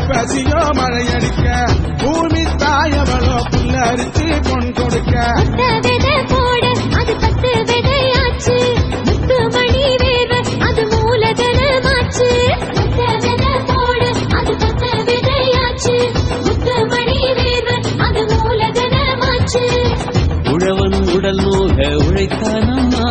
பேசியோ மழையடிக்க பூமி தாயவளோ புல்லரித்து பொன் கொடுக்க போட அது 10 விதையாச்சு முத்து மணி வேர்வ அது மூலதனமாச்சு போட அது 10 விதையாச்சு முத்து மணி வேர்வ அது மூலதனமாச்சு உழவன் உடல் நோக உழைத்தானம்மா